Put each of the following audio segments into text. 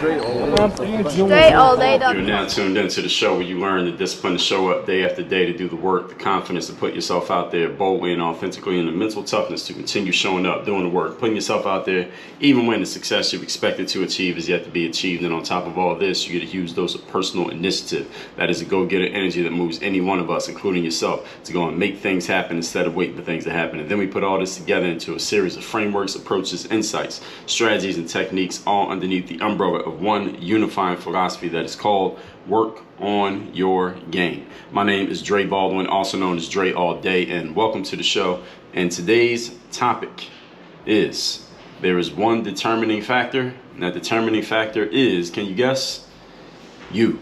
Straight all day. You're now tuned into the show where you learn the discipline to show up day after day, to do the work, the confidence to put yourself out there boldly and authentically, and the mental toughness to continue showing up, doing the work, putting yourself out there, even when the success you've expected to achieve is yet to be achieved. And on top of all this, you get a huge dose of personal initiative. That is a go-getter energy that moves any one of us, including yourself, to go and make things happen instead of waiting for things to happen. And then we put all this together into a series of frameworks, approaches, insights, strategies, and techniques, all underneath the umbrella of one unifying philosophy that is called work on your game. My name is Dre Baldwin, also known as Dre All Day, and welcome to the show. And today's topic is, there is one determining factor, and that determining factor is, can you guess? You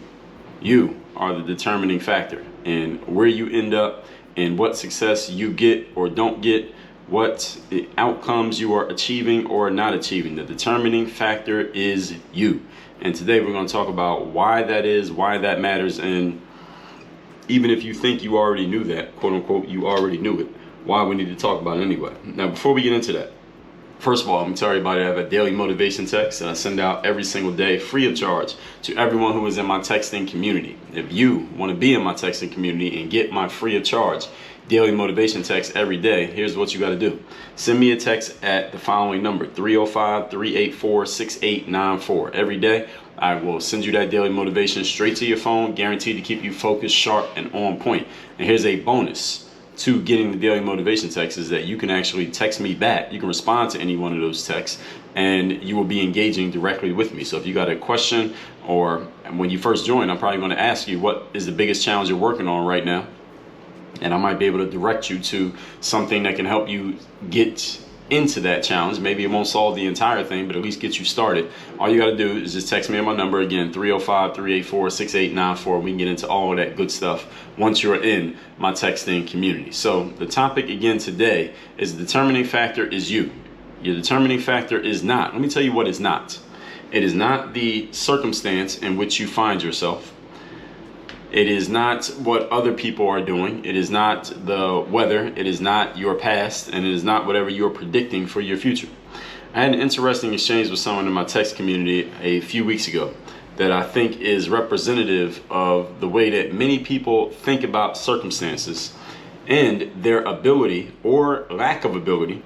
are the determining factor in where you end up and what success you get or don't get, what outcomes you are achieving or not achieving. The determining factor is you. And today we're going to talk about why that is, why that matters, and even if you think you already knew that, quote unquote, you already knew it, why we need to talk about it anyway. Now, before we get into that, first of all, I'm going to tell everybody I have a daily motivation text that I send out every single day, free of charge, to everyone who is in my texting community. If you want to be in my texting community and get my free of charge daily motivation text every day, here's what you got to do. Send me a text at the following number, 305-384-6894. Every day, I will send you that daily motivation straight to your phone, guaranteed to keep you focused, sharp, and on point. And here's a bonus to getting the daily motivation text, is that you can actually text me back. You can respond to any one of those texts, and you will be engaging directly with me. So if you got a question, or when you first join, I'm probably going to ask you, what is the biggest challenge you're working on right now? And I might be able to direct you to something that can help you get into that challenge. Maybe it won't solve the entire thing, but at least get you started. All you got to do is just text me on my number, again, 305-384-6894. We can get into all of that good stuff once you're in my texting community. So the topic again today is, the determining factor is you. Your determining factor is not. Let me tell you what is not. It is not the circumstance in which you find yourself. It is not what other people are doing. It is not the weather. It is not your past, and it is not whatever you're predicting for your future. I had an interesting exchange with someone in my text community a few weeks ago that I think is representative of the way that many people think about circumstances and their ability or lack of ability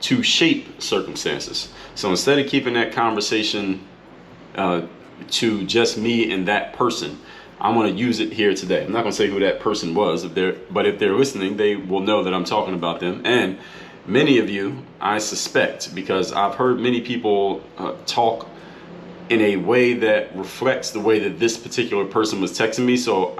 to shape circumstances. So instead of keeping that conversation to just me and that person, I'm going to use it here today. I'm not going to say who that person was, but if they're listening, they will know that I'm talking about them. And many of you, I suspect, because I've heard many people talk in a way that reflects the way that this particular person was texting me. So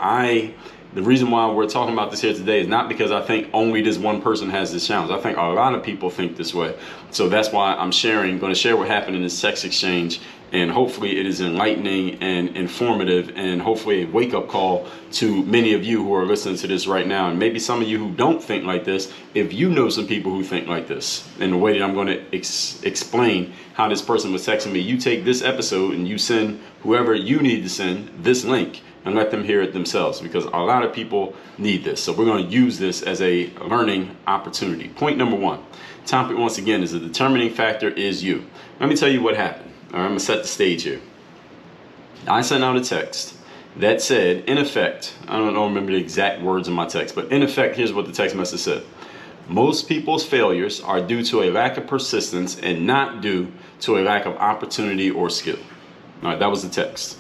the reason why we're talking about this here today is not because I think only this one person has this challenge. I think a lot of people think this way. So that's why I'm going to share what happened in this text exchange. And hopefully it is enlightening and informative, and hopefully a wake-up call to many of you who are listening to this right now. And maybe some of you who don't think like this, if you know some people who think like this, in the way that I'm going to explain how this person was texting me, you take this episode and you send whoever you need to send this link and let them hear it themselves, because a lot of people need this. So we're going to use this as a learning opportunity. Point number one, topic once again is, the determining factor is you. Let me tell you what happened. All right, I'm going to set the stage here. I sent out a text that said, in effect, I don't remember the exact words in my text, but in effect, here's what the text message said. Most people's failures are due to a lack of persistence and not due to a lack of opportunity or skill. All right, that was the text.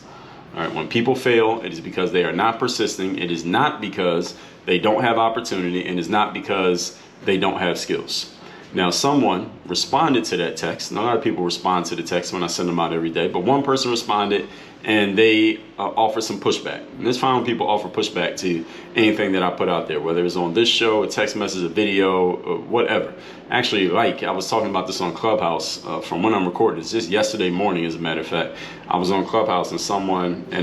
All right, when people fail, it is because they are not persisting. It is not because they don't have opportunity, and it's not because they don't have skills. Now, someone responded to that text. And a lot of people respond to the text when I send them out every day, but one person responded and they offer some pushback. And it's fine when people offer pushback to anything that I put out there, whether it's on this show, a text message, a video, or whatever. Actually, I was talking about this on Clubhouse from when I'm recording. It's just yesterday morning, as a matter of fact. I was on Clubhouse and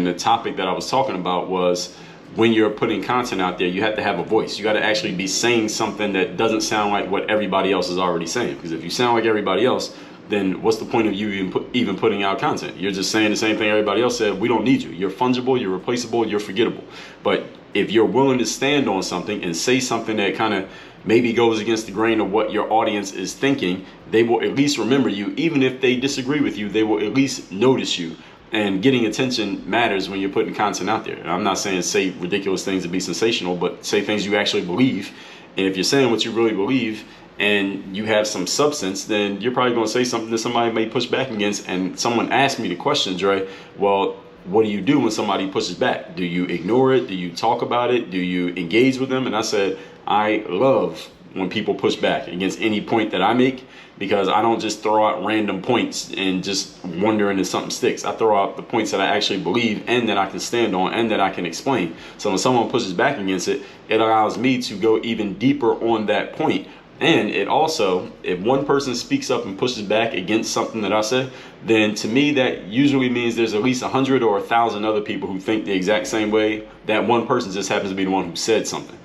the topic that I was talking about was, when you're putting content out there, you have to have a voice. You got to actually be saying something that doesn't sound like what everybody else is already saying. Because if you sound like everybody else, then what's the point of you even putting out content? You're just saying the same thing everybody else said. We don't need you. You're fungible, you're replaceable, you're forgettable. But if you're willing to stand on something and say something that kind of maybe goes against the grain of what your audience is thinking, they will at least remember you. Even if they disagree with you, they will at least notice you And getting attention matters when you're putting content out there. And I'm not saying say ridiculous things to be sensational, but say things you actually believe. And if you're saying what you really believe and you have some substance, then you're probably going to say something that somebody may push back against. And someone asked me the question, Dre, well, what do you do when somebody pushes back? Do you ignore it? Do you talk about it? Do you engage with them? And I said, I love when people push back against any point that I make, because I don't just throw out random points and just wondering if something sticks. I throw out the points that I actually believe and that I can stand on and that I can explain. So when someone pushes back against it, it allows me to go even deeper on that point. And it also, if one person speaks up and pushes back against something that I said, then to me that usually means there's at least 100 or 1,000 other people who think the exact same way. That one person just happens to be the one who said something.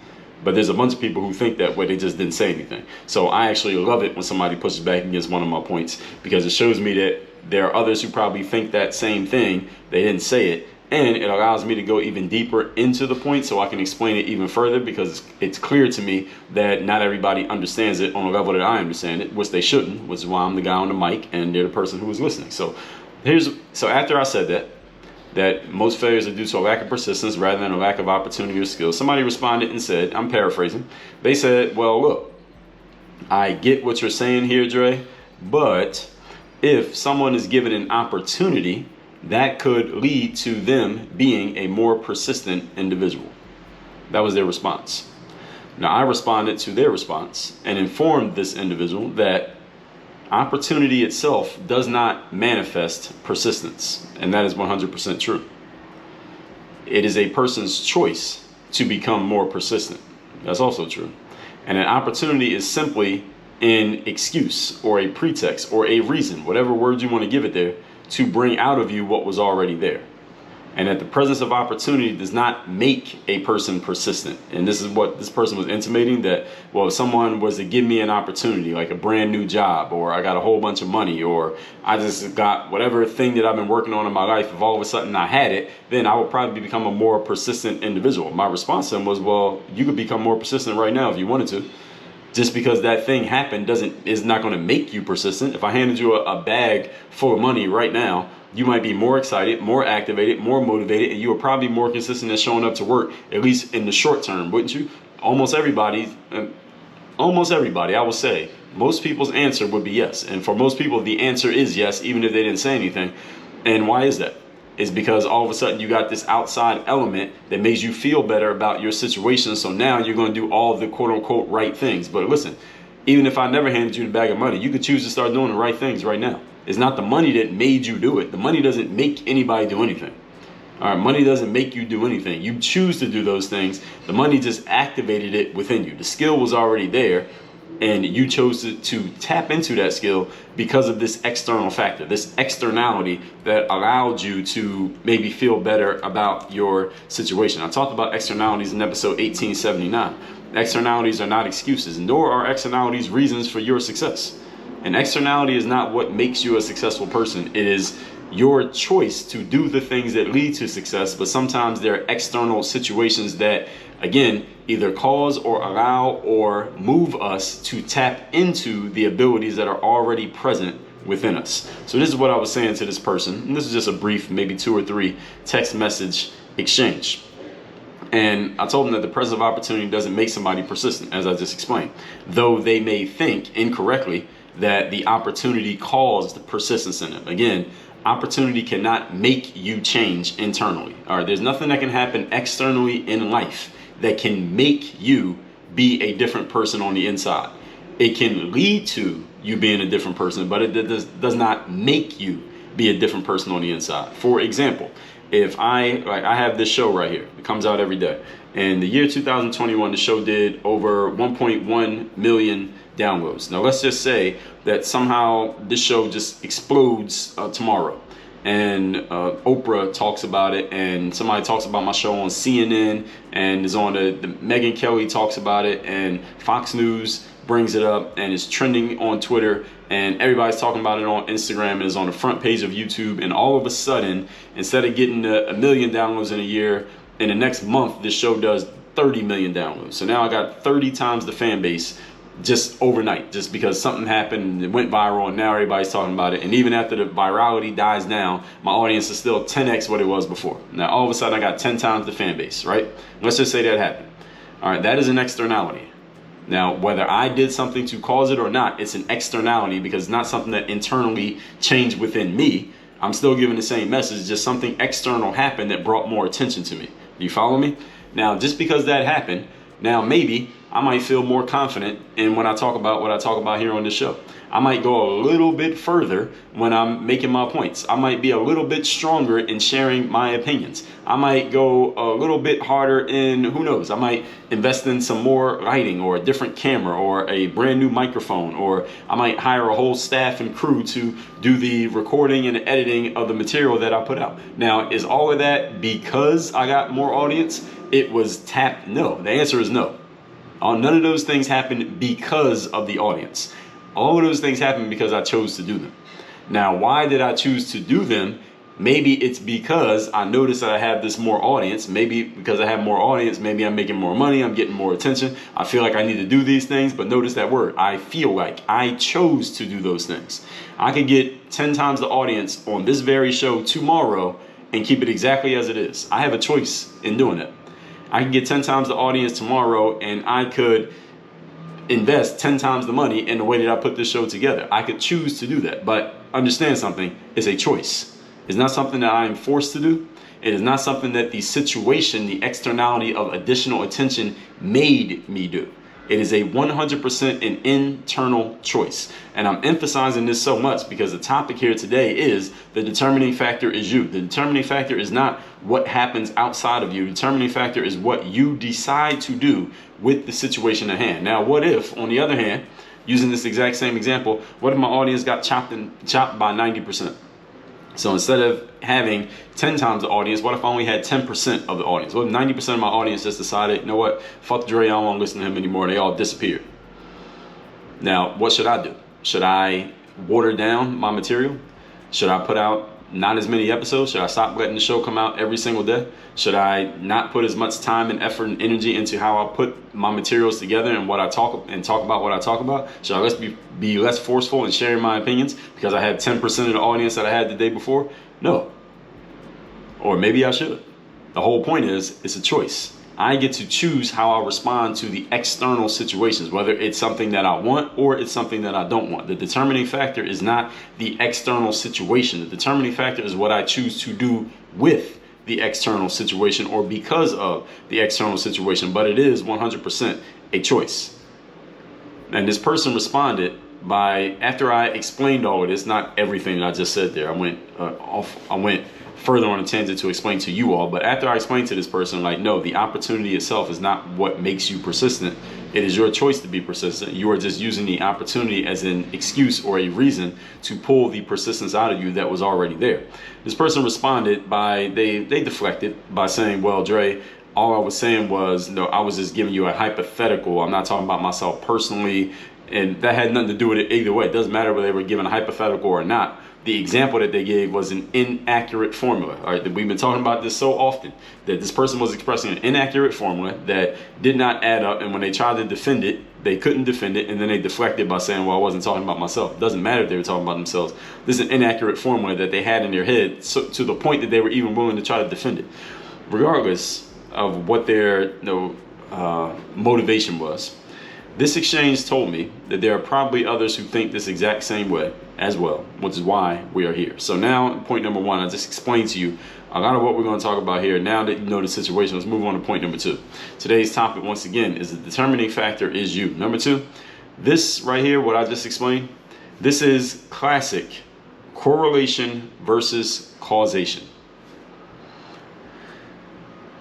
But there's a bunch of people who think that way, they just didn't say anything. So I actually love it when somebody pushes back against one of my points, because it shows me that there are others who probably think that same thing, they didn't say it, and it allows me to go even deeper into the point so I can explain it even further, because it's clear to me that not everybody understands it on a level that I understand it, which they shouldn't, which is why I'm the guy on the mic and they're the person who is listening. So after I said that most failures are due to a lack of persistence rather than a lack of opportunity or skill, somebody responded and said, I'm paraphrasing, they said, well, look, I get what you're saying here, Dre, but if someone is given an opportunity, that could lead to them being a more persistent individual. That was their response. Now, I responded to their response and informed this individual that opportunity itself does not manifest persistence, and that is 100% true. It is a person's choice to become more persistent. That's also true. And an opportunity is simply an excuse or a pretext or a reason, whatever word you want to give it there, to bring out of you what was already there. And that the presence of opportunity does not make a person persistent. And this is what this person was intimating, that, well, if someone was to give me an opportunity, like a brand new job, or I got a whole bunch of money, or I just got whatever thing that I've been working on in my life, if all of a sudden I had it, then I would probably become a more persistent individual. My response to him was, well, you could become more persistent right now if you wanted to. Just because that thing happened is not going to make you persistent. If I handed you a bag full of money right now, you might be more excited, more activated, more motivated, and you are probably more consistent in showing up to work, at least in the short term, wouldn't you? Almost everybody, I will say, most people's answer would be yes. And for most people, the answer is yes, even if they didn't say anything. And why is that? It's because all of a sudden you got this outside element that makes you feel better about your situation. So now you're going to do all the quote unquote right things. But listen, even if I never handed you the bag of money, you could choose to start doing the right things right now. It's not the money that made you do it. The money doesn't make anybody do anything. All right, money doesn't make you do anything. You choose to do those things. The money just activated it within you. The skill was already there, and you chose to tap into that skill because of this external factor, this externality that allowed you to maybe feel better about your situation. I talked about externalities in episode 1879. Externalities are not excuses, nor are externalities reasons for your success. An externality is not what makes you a successful person. It is your choice to do the things that lead to success, but sometimes there are external situations that, again, either cause or allow or move us to tap into the abilities that are already present within us. So this is what I was saying to this person, and this is just a brief, maybe 2 or 3 text message exchange. And I told them that the presence of opportunity doesn't make somebody persistent, as I just explained, though they may think incorrectly that the opportunity caused persistence in them. Again, opportunity cannot make you change internally. All right, there's nothing that can happen externally in life that can make you be a different person on the inside. It can lead to you being a different person, but it does not make you be a different person on the inside. For example, if I have this show right here, it comes out every day. In the year 2021, the show did over 1.1 million downloads. Now let's just say that somehow this show just explodes tomorrow, and Oprah talks about it, and somebody talks about my show on CNN, and is on the Megyn Kelly talks about it, and Fox News brings it up, and it's trending on Twitter, and everybody's talking about it on Instagram, and is on the front page of YouTube, and all of a sudden, instead of getting a million downloads in a year, in the next month this show does 30 million downloads. So now I got 30 times the fan base just overnight, just because something happened, it went viral, and now everybody's talking about it. And even after the virality dies down, my audience is still 10x what it was before. Now, all of a sudden, I got 10 times the fan base, right? Let's just say that happened. All right, that is an externality. Now, whether I did something to cause it or not, it's an externality because it's not something that internally changed within me. I'm still giving the same message, just something external happened that brought more attention to me. Do you follow me? Now, just because that happened, now maybe I might feel more confident in when I talk about what I talk about here on the show. I might go a little bit further when I'm making my points. I might be a little bit stronger in sharing my opinions. I might go a little bit harder in, who knows, I might invest in some more lighting or a different camera or a brand new microphone, or I might hire a whole staff and crew to do the recording and editing of the material that I put out. Now, is all of that because I got more audience? It was tapped? No. The answer is no. None of those things happened because of the audience. All of those things happened because I chose to do them. Now, why did I choose to do them? Maybe it's because I noticed that I have this more audience. Maybe because I have more audience, maybe I'm making more money, I'm getting more attention. I feel like I need to do these things, but notice that word. I feel like I chose to do those things. I could get 10 times the audience on this very show tomorrow and keep it exactly as it is. I have a choice in doing that. I can get 10 times the audience tomorrow and I could invest 10 times the money in the way that I put this show together. I could choose to do that, but understand something, it's a choice. It's not something that I am forced to do. It is not something that the situation, the externality of additional attention made me do. It is a 100% an internal choice. And I'm emphasizing this so much because the topic here today is the determining factor is you. The determining factor is not what happens outside of you. The determining factor is what you decide to do with the situation at hand. Now, what if, on the other hand, using this exact same example, what if my audience got chopped by 90%? So instead of having 10 times the audience, what if I only had 10% of the audience? What if 90% of my audience just decided, you know what, fuck Dre, I don't want to listen to him anymore. They all disappeared. Now, what should I do? Should I water down my material? Should I put out not as many episodes? Should I stop letting the show come out every single day? Should I not put as much time and effort and energy into how I put my materials together and what I talk about what I talk about? Should I be less forceful in sharing my opinions because I had 10% of the audience that I had the day before? No. Or maybe I should. The whole point is it's a choice. I get to choose how I respond to the external situations, whether it's something that I want or it's something that I don't want. The determining factor is not the external situation. The determining factor is what I choose to do with the external situation or because of the external situation, but it is 100% a choice. And this person responded by, after I explained all of this, not everything that I just said there, I went further on a tangent to explain to you all, but after I explained to this person, like, no, the opportunity itself is not what makes you persistent. It is your choice to be persistent. You are just using the opportunity as an excuse or a reason to pull the persistence out of you that was already there. This person responded by, they deflected by saying, well, Dre, all I was saying was, no, I was just giving you a hypothetical. I'm not talking about myself personally. And that had nothing to do with it either way. It doesn't matter whether they were given a hypothetical or not. The example that they gave was an inaccurate formula. All right, we've been talking about this so often that this person was expressing an inaccurate formula that did not add up. And when they tried to defend it, they couldn't defend it. And then they deflected by saying, well, I wasn't talking about myself. It doesn't matter if they were talking about themselves. This is an inaccurate formula that they had in their head, so, to the point that they were even willing to try to defend it. Regardless of what their motivation was, this exchange told me that there are probably others who think this exact same way as well, which is why we are here. So now, point number one, I just explained to you a lot of what we're going to talk about here. Now that you know the situation, let's move on to point number two. Today's topic, once again, is the determining factor is you. Number two, this right here, what I just explained, this is classic correlation versus causation.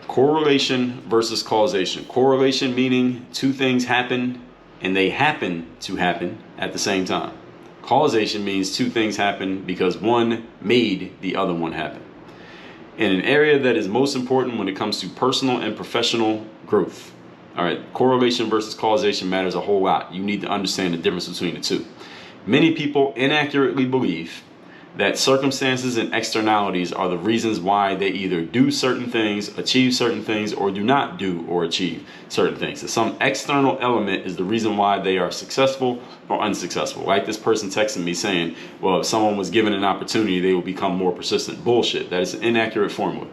Correlation versus causation. Correlation meaning two things happen and they happen to happen at the same time. Causation means two things happen because one made the other one happen. In an area that is most important when it comes to personal and professional growth. All right, correlation versus causation matters a whole lot. You need to understand the difference between the two. Many people inaccurately believe that circumstances and externalities are the reasons why they either do certain things, achieve certain things, or do not do or achieve certain things. So some external element is the reason why they are successful or unsuccessful. Like this person texting me saying, well, if someone was given an opportunity, they will become more persistent. Bullshit. That is an inaccurate formula.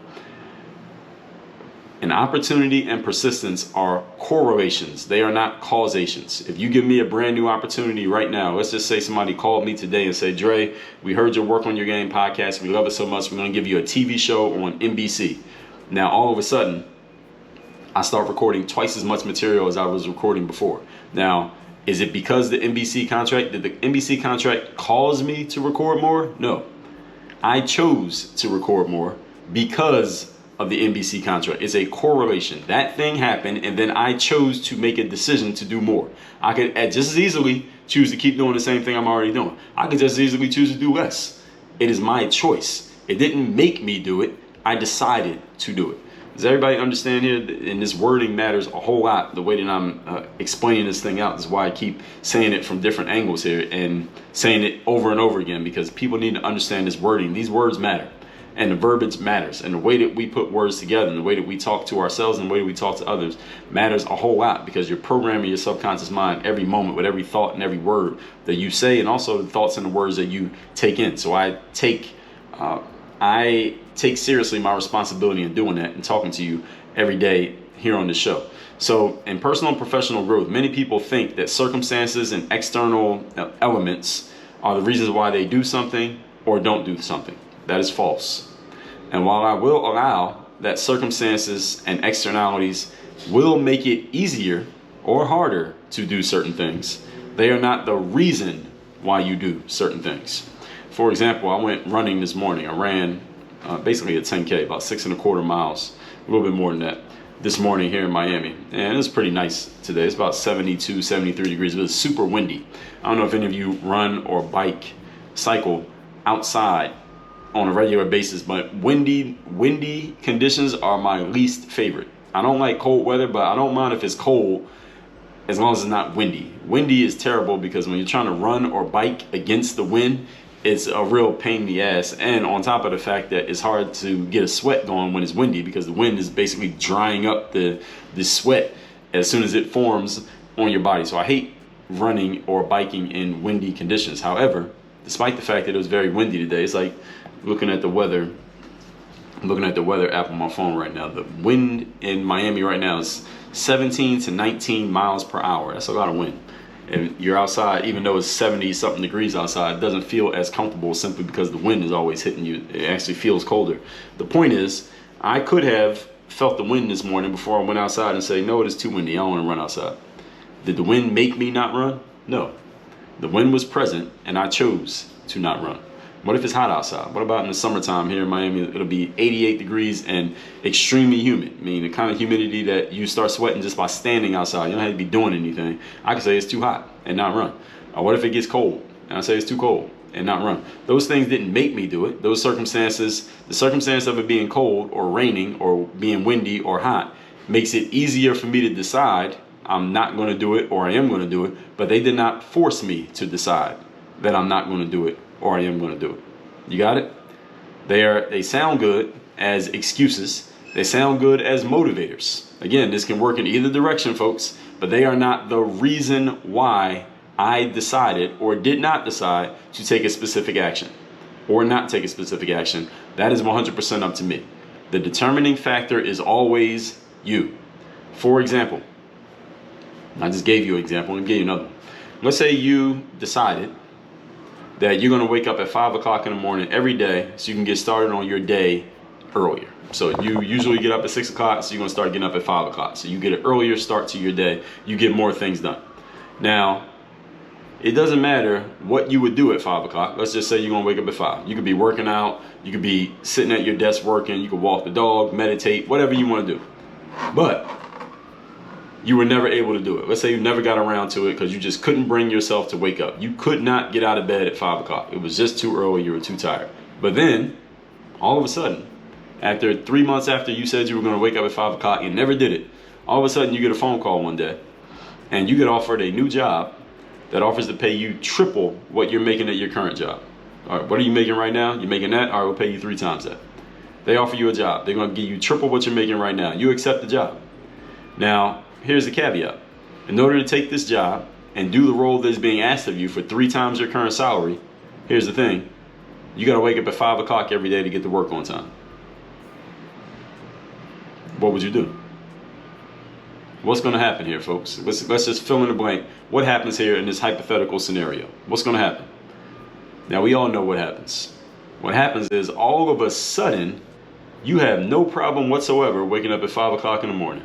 An opportunity and persistence are correlations. They are not causations. If you give me a brand new opportunity right now, let's just say somebody called me today and said, Dre, we heard your Work on Your Game podcast. We love it so much. We're going to give you a TV show on NBC. Now, all of a sudden, I start recording twice as much material as I was recording before. Now, is it because the NBC contract, did the NBC contract cause me to record more? No. I chose to record more because of the NBC contract. It's a correlation. That thing happened, and then I chose to make a decision to do more. I could just as easily choose to keep doing the same thing I'm already doing. I could just as easily choose to do less. It is my choice. It didn't make me do it. I decided to do it. Does everybody understand here? And this wording matters a whole lot. The way that I'm explaining this thing out is why I keep saying it from different angles here and saying it over and over again, because people need to understand this wording. These words matter. And the verbiage matters, and the way that we put words together, and the way that we talk to ourselves, and the way that we talk to others matters a whole lot, because you're programming your subconscious mind every moment with every thought and every word that you say, and also the thoughts and the words that you take in. So I take seriously my responsibility in doing that and talking to you every day here on this show. So in personal and professional growth, many people think that circumstances and external elements are the reasons why they do something or don't do something. That is false. And while I will allow that circumstances and externalities will make it easier or harder to do certain things, they are not the reason why you do certain things. For example, I went running this morning. I ran basically a 10K, about 6.25 miles, a little bit more than that, this morning here in Miami. And it was pretty nice today. It's about 72, 73 degrees. It was super windy. I don't know if any of you run or bike, cycle outside on a regular basis, but windy conditions are my least favorite. I don't like cold weather, but I don't mind if it's cold as long as it's not windy. Windy is terrible because when you're trying to run or bike against the wind, it's a real pain in the ass. And on top of the fact that it's hard to get a sweat going when it's windy, because the wind is basically drying up the sweat as soon as it forms on your body. So I hate running or biking in windy conditions. However, despite the fact that it was very windy today, it's like looking at the weather app on my phone right now. The wind in Miami right now is 17 to 19 miles per hour. That's a lot of wind. And you're outside, even though it's 70 something degrees outside, it doesn't feel as comfortable simply because the wind is always hitting you. It actually feels colder. The point is, I could have felt the wind this morning before I went outside and say, no, it is too windy. I don't want to run outside. Did the wind make me not run? No. The wind was present and I chose to not run. What if it's hot outside? What about in the summertime here in Miami? It'll be 88 degrees and extremely humid. I mean, the kind of humidity that you start sweating just by standing outside. You don't have to be doing anything. I can say it's too hot and not run. Or what if it gets cold and I say it's too cold and not run? Those things didn't make me do it. Those circumstances, the circumstance of it being cold or raining or being windy or hot makes it easier for me to decide I'm not going to do it or I am going to do it, but they did not force me to decide that I'm not going to do it or I am going to do it. You got it? They sound good as excuses. They sound good as motivators. Again, this can work in either direction, folks, but they are not the reason why I decided or did not decide to take a specific action or not take a specific action. That is 100% up to me. The determining factor is always you. For example, I just gave you an example. I'm going to give you another one. Let's say you decided that you're going to wake up at 5 o'clock in the morning every day so you can get started on your day earlier. So you usually get up at 6 o'clock, so you're going to start getting up at 5 o'clock. So you get an earlier start to your day. You get more things done. Now, it doesn't matter what you would do at 5 o'clock. Let's just say you're going to wake up at 5. You could be working out. You could be sitting at your desk working. You could walk the dog, meditate, whatever you want to do. But you were never able to do it. Let's say you never got around to it because you just couldn't bring yourself to wake up. You could not get out of bed at 5 o'clock. It was just too early. You were too tired. But then, all of a sudden, after 3 months after you said you were going to wake up at 5 o'clock, you never did it. All of a sudden, you get a phone call one day, and you get offered a new job that offers to pay you triple what you're making at your current job. All right, what are you making right now? You're making that? All right, we'll pay you 3 times that. They offer you a job. They're going to give you triple what you're making right now. You accept the job. Now, here's the caveat. In order to take this job and do the role that is being asked of you for 3 times your current salary, here's the thing. You got to wake up at 5 o'clock every day to get to work on time. What would you do? What's going to happen here, folks? Let's just fill in the blank. What happens here in this hypothetical scenario? What's going to happen? Now, we all know what happens. What happens is all of a sudden, you have no problem whatsoever waking up at 5 o'clock in the morning.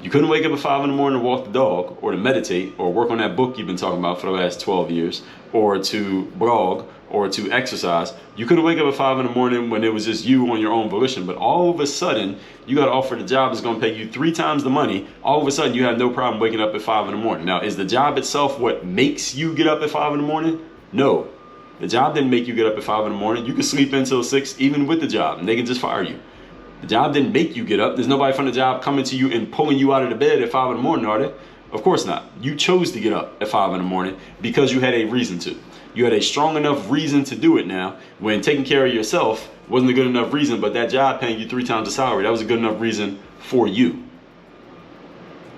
You couldn't wake up at 5 in the morning to walk the dog or to meditate or work on that book you've been talking about for the last 12 years or to blog or to exercise. You couldn't wake up at 5 in the morning when it was just you on your own volition. But all of a sudden, you got offered a job that's going to pay you 3 times the money. All of a sudden, you have no problem waking up at 5 in the morning. Now, is the job itself what makes you get up at 5 in the morning? No. The job didn't make you get up at 5 in the morning. You could sleep until 6 even with the job and they can just fire you. The job didn't make you get up. There's nobody from the job coming to you and pulling you out of the bed at 5 in the morning, are they? Of course not. You chose to get up at 5 in the morning because you had a reason to. You had a strong enough reason to do it now when taking care of yourself wasn't a good enough reason, but that job paying you 3 times the salary, that was a good enough reason for you.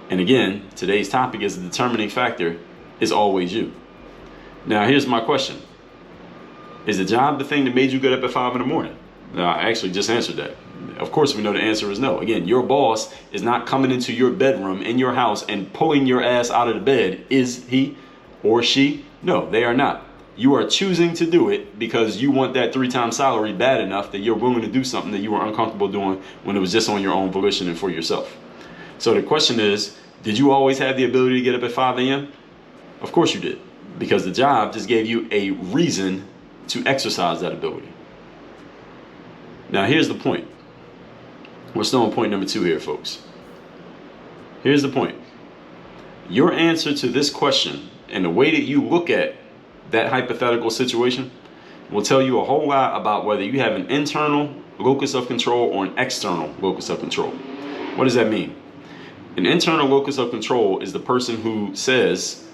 And again, today's topic is the determining factor is always you. Now, here's my question. Is the job the thing that made you get up at 5 in the morning? Now, I actually just answered that. Of course, we know the answer is no. Again, your boss is not coming into your bedroom in your house and pulling your ass out of the bed. Is he or she? No, they are not. You are choosing to do it because you want that 3 times salary bad enough that you're willing to do something that you were uncomfortable doing when it was just on your own volition and for yourself. So the question is, did you always have the ability to get up at 5 a.m.? Of course you did, because the job just gave you a reason to exercise that ability. Now, here's the point. We're still on point number 2 here, folks. Here's the point. Your answer to this question and the way that you look at that hypothetical situation will tell you a whole lot about whether you have an internal locus of control or an external locus of control. What does that mean? An internal locus of control is the person who says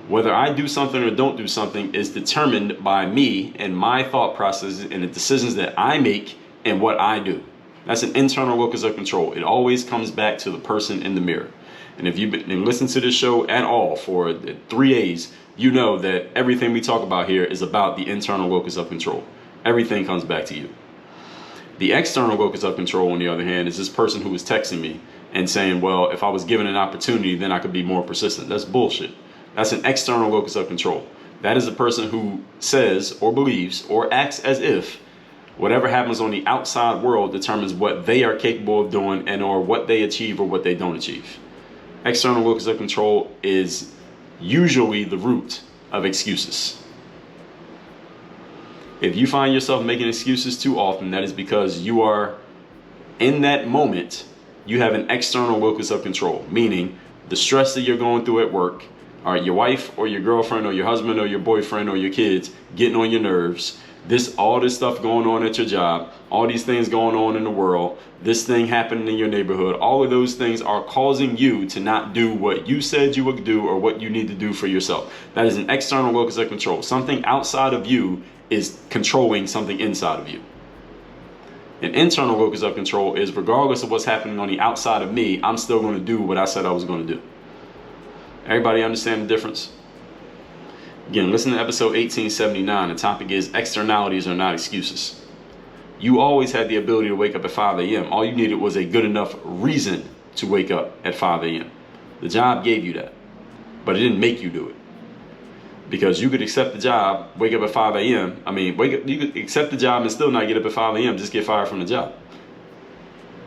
whether I do something or don't do something is determined by me and my thought processes and the decisions that I make and what I do. That's an internal locus of control. It always comes back to the person in the mirror. And if you've been listening to this show at all for 3 days, you know that everything we talk about here is about the internal locus of control. Everything comes back to you. The external locus of control, on the other hand, is this person who was texting me and saying, well, if I was given an opportunity, then I could be more persistent. That's bullshit. That's an external locus of control. That is a person who says or believes or acts as if whatever happens on the outside world determines what they are capable of doing and or what they achieve or what they don't achieve. External locus of control is usually the root of excuses. If you find yourself making excuses too often, that is because you are in that moment, you have an external locus of control, meaning the stress that you're going through at work, all right, your wife or your girlfriend or your husband or your boyfriend or your kids getting on your nerves, all this stuff going on at your job, all these things going on in the world, this thing happening in your neighborhood, all of those things are causing you to not do what you said you would do or what you need to do for yourself. That is an external locus of control. Something outside of you is controlling something inside of you. An internal locus of control is regardless of what's happening on the outside of me, I'm still going to do what I said I was going to do. Everybody understand the difference? Again, listen to episode 1879. The topic is externalities are not excuses. You always had the ability to wake up at 5 a.m. All you needed was a good enough reason to wake up at 5 a.m. The job gave you that, but it didn't make you do it. Because you could accept the job, wake up at 5 a.m. You could accept the job and still not get up at 5 a.m. Just get fired from the job.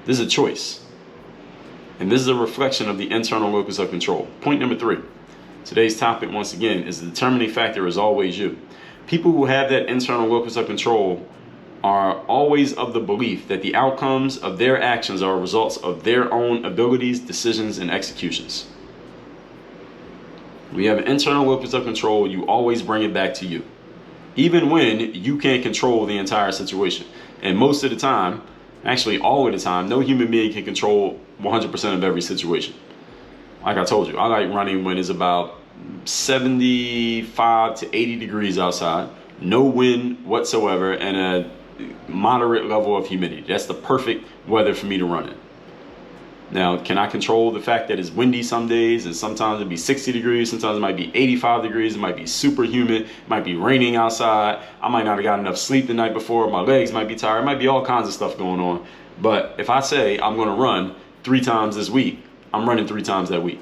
This is a choice. And this is a reflection of the internal locus of control. Point number 3. Today's topic, once again, is the determining factor is always you. People who have that internal locus of control are always of the belief that the outcomes of their actions are results of their own abilities, decisions, and executions. When you have an internal locus of control, you always bring it back to you. Even when you can't control the entire situation. And most of the time, actually all of the time, no human being can control 100% of every situation. Like I told you, I like running when it's about 75 to 80 degrees outside, no wind whatsoever, and a moderate level of humidity. That's the perfect weather for me to run in. Now, can I control the fact that it's windy some days, and sometimes it'll be 60 degrees, sometimes it might be 85 degrees, it might be super humid, it might be raining outside, I might not have got enough sleep the night before, my legs might be tired, it might be all kinds of stuff going on. But if I say I'm going to run 3 times this week, I'm running 3 times that week.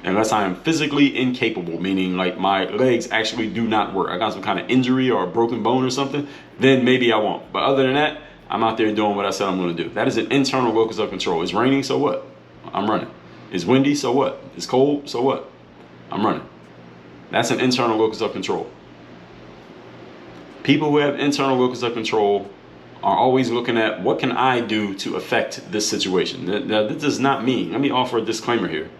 Unless I am physically incapable, meaning like my legs actually do not work, I got some kind of injury or a broken bone or something, then maybe I won't. But other than that, I'm out there doing what I said I'm going to do. That is an internal locus of control. It's raining, so what? I'm running. It's windy, so what? It's cold, so what? I'm running. That's an internal locus of control. People who have internal locus of control are always looking at, what can I do to affect this situation? Now, this does not mean, let me offer a disclaimer here.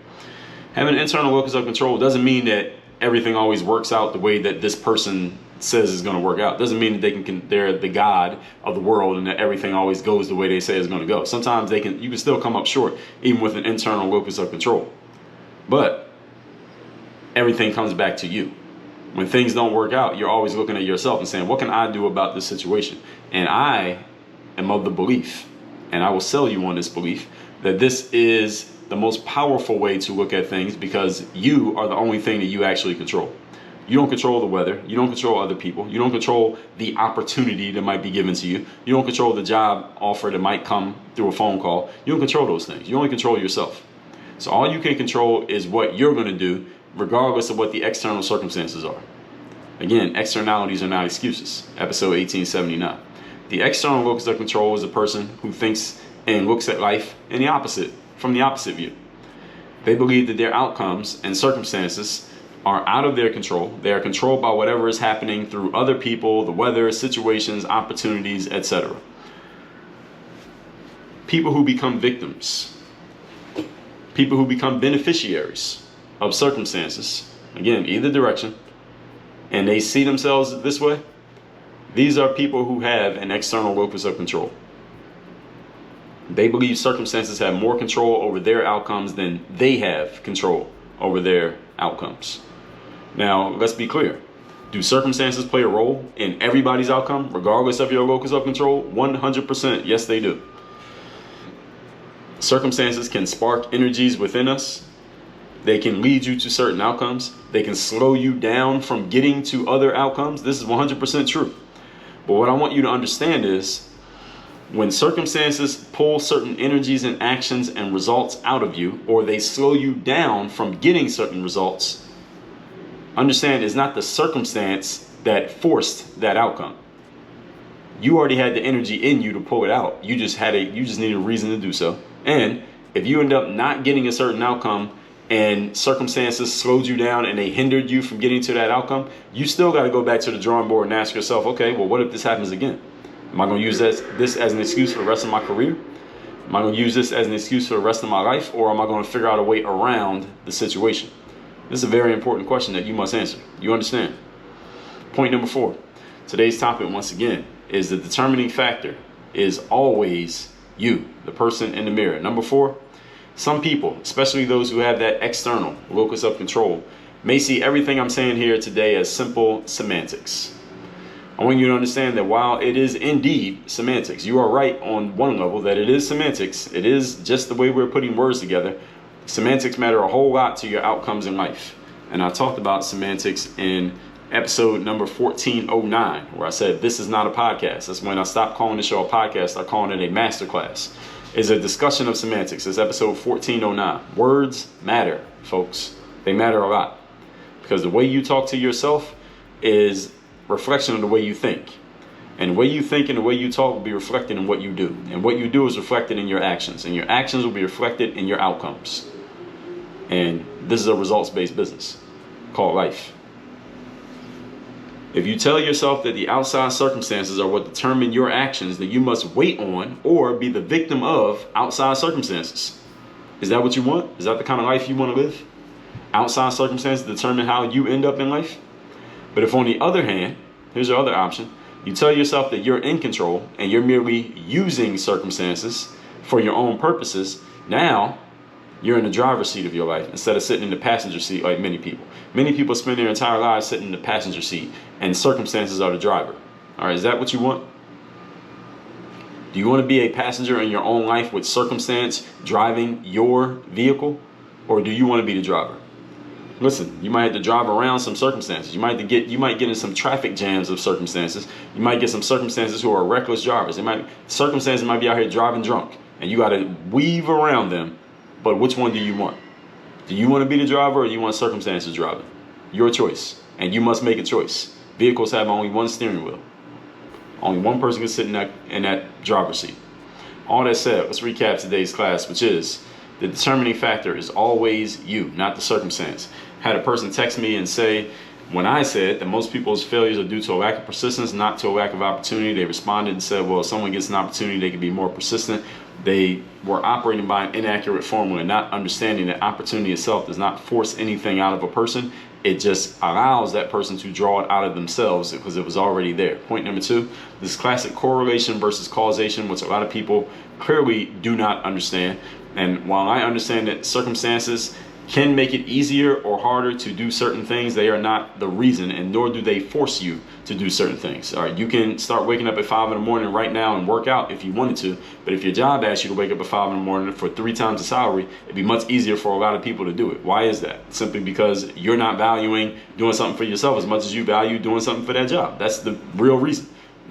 Having an internal locus of control doesn't mean that everything always works out the way that this person says is going to work out. Doesn't mean that they're the God of the world and that everything always goes the way they say it's going to go. Sometimes you can still come up short even with an internal locus of control. But everything comes back to you. When things don't work out, you're always looking at yourself and saying, what can I do about this situation? And I am of the belief, and I will sell you on this belief, that this is the most powerful way to look at things, because you are the only thing that you actually control. You don't control the weather. You don't control other people. You don't control the opportunity that might be given to you. You don't control the job offer that might come through a phone call. You don't control those things. You only control yourself. So all you can control is what you're going to do, regardless of what the external circumstances are. Again, externalities are not excuses. Episode 1879. The external locus of control is a person who thinks and looks at life from the opposite view. They believe that their outcomes and circumstances are out of their control. They are controlled by whatever is happening through other people, the weather, situations, opportunities, etc. People who become victims, people who become beneficiaries of circumstances, again, either direction, and they see themselves this way, these are people who have an external locus of control. They believe circumstances have more control over their outcomes than they have control over their outcomes. Now, let's be clear. Do circumstances play a role in everybody's outcome, regardless of your locus of control? 100%, yes, they do. Circumstances can spark energies within us. They can lead you to certain outcomes. They can slow you down from getting to other outcomes. This is 100% true. But what I want you to understand is, when circumstances pull certain energies and actions and results out of you, or they slow you down from getting certain results, understand it's not the circumstance that forced that outcome. You already had the energy in you to pull it out. You just needed a reason to do so. And if you end up not getting a certain outcome and circumstances slowed you down and they hindered you from getting to that outcome, you still got to go back to the drawing board and ask yourself, okay, well, what if this happens again? Am I going to use this as an excuse for the rest of my career? Am I going to use this as an excuse for the rest of my life? Or am I going to figure out a way around the situation? This is a very important question that you must answer. You understand? Point number 4. Today's topic, once again, is the determining factor is always you, the person in the mirror. Number 4, some people, especially those who have that external locus of control, may see everything I'm saying here today as simple semantics. I want you to understand that while it is indeed semantics, you are right on one level that it is semantics. It is just the way we're putting words together. Semantics matter a whole lot to your outcomes in life. And I talked about semantics in episode number 1409, where I said this is not a podcast. That's when I stopped calling the show a podcast. I called it a masterclass. It's a discussion of semantics. It's episode 1409. Words matter, folks. They matter a lot. Because the way you talk to yourself is reflection of the way you think. And the way you think and the way you talk will be reflected in what you do. And what you do is reflected in your actions. And your actions will be reflected in your outcomes. And this is a results-based business called life. If you tell yourself that the outside circumstances are what determine your actions, then you must wait on or be the victim of outside circumstances. Is that what you want? Is that the kind of life you want to live? Outside circumstances determine how you end up in life? But if on the other hand, here's your other option, you tell yourself that you're in control and you're merely using circumstances for your own purposes, now You're in the driver's seat of your life instead of sitting in the passenger seat like many people. Many people spend their entire lives sitting in the passenger seat, and circumstances are the driver. All right, is that what you want? Do you want to be a passenger in your own life with circumstance driving your vehicle? Or do you want to be the driver? Listen, you might have to drive around some circumstances. You might get in some traffic jams of circumstances. You might get some circumstances who are reckless drivers. Circumstances might be out here driving drunk, and you got to weave around them. But which one do you want? Do you want to be the driver, or do you want circumstances driving? Your choice, and you must make a choice. Vehicles have only one steering wheel. Only one person can sit in that driver's seat. All that said, let's recap today's class, which is the determining factor is always you, not the circumstance. Had a person text me and say, when I said that most people's failures are due to a lack of persistence, not to a lack of opportunity, they responded and said, well, if someone gets an opportunity, they can be more persistent. They were operating by an inaccurate formula, not understanding that opportunity itself does not force anything out of a person. It just allows that person to draw it out of themselves because it was already there. Point number 2, this classic correlation versus causation, which a lot of people clearly do not understand. And while I understand that circumstances can make it easier or harder to do certain things, they are not the reason, and nor do they force you to do certain things. All right, you can start waking up at 5 in the morning right now and work out if you wanted to, but if your job asks you to wake up at 5 in the morning for 3 times the salary, it'd be much easier for a lot of people to do it. Why is that? Simply because you're not valuing doing something for yourself as much as you value doing something for that job. That's the real reason,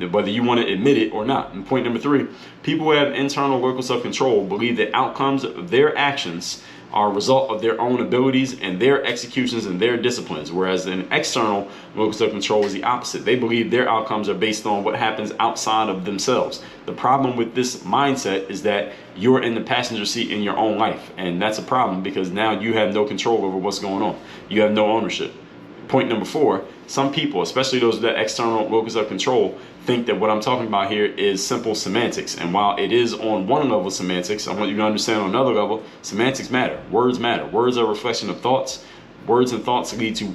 whether you want to admit it or not. And point number 3, people who have internal locus of control believe that outcomes of their actions are a result of their own abilities and their executions and their disciplines, whereas an external locus of control is the opposite. They believe their outcomes are based on what happens outside of themselves. The problem with this mindset is that you're in the passenger seat in your own life, and that's a problem because now you have no control over what's going on. You have no ownership. Point number 4, some people, especially those with that external locus of control, think that what I'm talking about here is simple semantics. And while it is on one level semantics, I want you to understand on another level, semantics matter. Words matter. Words are a reflection of thoughts. Words and thoughts lead to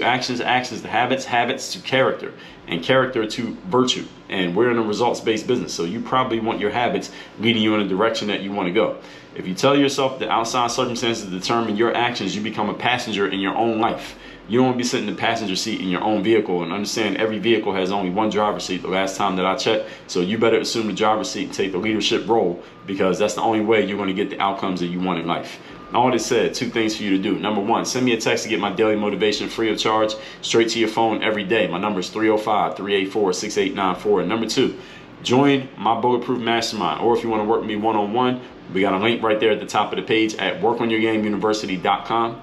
actions, actions to habits, habits to character, and character to virtue. And we're in a results-based business, so you probably want your habits leading you in a direction that you want to go. If you tell yourself that outside circumstances determine your actions, you become a passenger in your own life. You don't want to be sitting in the passenger seat in your own vehicle, and understand every vehicle has only one driver's seat the last time that I checked. So you better assume the driver's seat and take the leadership role, because that's the only way you're going to get the outcomes that you want in life. All this said, 2 things for you to do. Number 1, send me a text to get my daily motivation free of charge straight to your phone every day. My number is 305-384-6894. And number 2, join my Bulletproof Mastermind, or if you want to work with me one-on-one, we got a link right there at the top of the page at workonyourgameuniversity.com,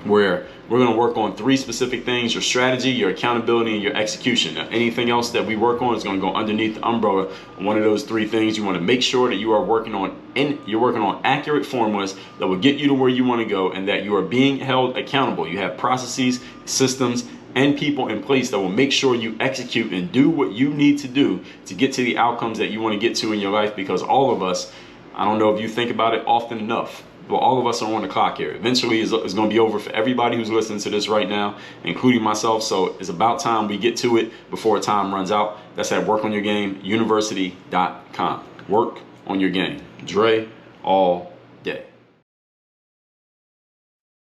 where we're going to work on 3 specific things: your strategy, your accountability, and your execution. Now, anything else that we work on is going to go underneath the umbrella of one of those 3 things. You want to make sure that you are working on accurate formulas that will get you to where you want to go, and that you are being held accountable. You have processes, systems, and people in place that will make sure you execute and do what you need to do to get to the outcomes that you want to get to in your life. Because all of us, I don't know if you think about it often enough, but all of us are on the clock here. Eventually it's going to be over for everybody who's listening to this right now, including myself. So it's about time we get to it before time runs out. That's at workonyourgameuniversity.com. Work on your game. Dre all day.